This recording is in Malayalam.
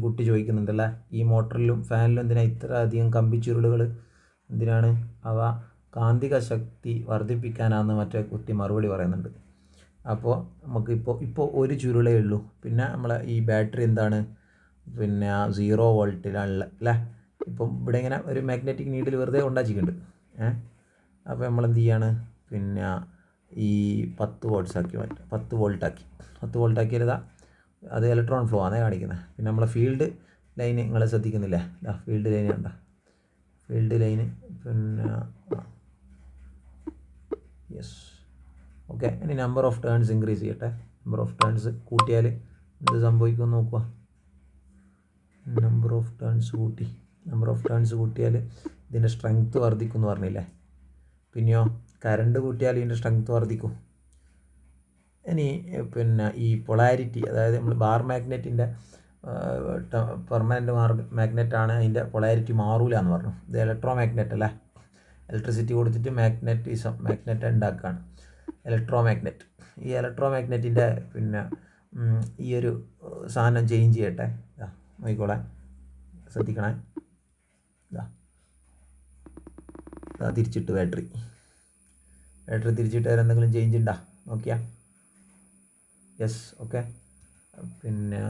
കുട്ടി ചോദിക്കുന്നുണ്ടല്ലേ, ഈ മോട്ടറിലും ഫാനിലും എന്തിനാണ് ഇത്ര അധികം കമ്പിച്ചുരുളുകൾ, എന്തിനാണ്? അവ കാന്തിക ശക്തി വർദ്ധിപ്പിക്കാനാണെന്ന് മറ്റേ കുട്ടി മറുപടി പറയുന്നുണ്ട്. അപ്പോൾ നമുക്കിപ്പോൾ ഒരു ചുരുളേ ഉള്ളൂ. പിന്നെ നമ്മളെ ഈ ബാറ്ററി എന്താണ്, പിന്നെ 0 വോൾട്ടിലുള്ള അല്ലേ. ഇപ്പം ഇവിടെ ഇങ്ങനെ ഒരു മാഗ്നറ്റിക് നീഡിൽ വെറുതെ ഉണ്ടാക്കിയിട്ടുണ്ട്. അപ്പോൾ നമ്മളെന്ത് ചെയ്യാണ്, പിന്നെ ഈ 10 വോൾട്ട്സ് ആക്കി മാറ്റും. 10 വോൾട്ടാക്കിയതാ അത് ഇലക്ട്രോൺ ഫ്ലോ ആണ് കാണിക്കുന്നത്. പിന്നെ നമ്മളെ ഫീൽഡ് ലൈന് നിങ്ങൾ ശ്രദ്ധിക്കുന്നില്ലേ, ഫീൽഡ് ലൈൻ കണ്ട, ഫീൽഡ് ലൈന് പിന്നെ യെസ് ഓക്കെ. ഇനി നമ്പർ ഓഫ് ടേൺസ് ഇൻക്രീസ് ചെയ്യട്ടെ. നമ്പർ ഓഫ് ടേൺസ് കൂട്ടിയാൽ എന്ത് സംഭവിക്കുമെന്ന് നോക്കുക. നമ്പർ ഓഫ് ടേൺസ് കൂട്ടിയാൽ ഇതിൻ്റെ സ്ട്രെങ്ത്ത് വർദ്ധിക്കും എന്ന് പറഞ്ഞില്ലേ. പിന്നെയോ കറണ്ട് കൂട്ടിയാൽ ഇതിൻ്റെ സ്ട്രെങ്ത്ത് വർദ്ധിക്കും. ഇനി പിന്നെ ഈ പൊളാരിറ്റി, അതായത് നമ്മൾ ബാർ മാഗ്നറ്റിൻ്റെ പെർമനൻറ്റ് മാഗ്നറ്റാണ്, അതിൻ്റെ പൊളാരിറ്റി മാറൂല എന്ന് പറഞ്ഞു. ഇത് ഇലക്ട്രോ മാഗ്നറ്റ് അല്ലേ, ഇലക്ട്രിസിറ്റി കൊടുത്തിട്ട് മാഗ്നറ്റ് ഉണ്ടാക്കുകയാണ് ഇലക്ട്രോ മാഗ്നറ്റ്. ഈ ഇലക്ട്രോ മാഗ്നറ്റിൻ്റെ പിന്നെ ഈ ഒരു സാധനം ചേഞ്ച് ചെയ്യട്ടെ. നോക്കിക്കോളെ, ശ്രദ്ധിക്കണേ. തിരിച്ചിട്ട് ബാറ്ററി തിരിച്ചിട്ട് വേറെ എന്തെങ്കിലും ചേഞ്ച് ഉണ്ടോ നോക്കിയാ. Yes okay. പിന്നെ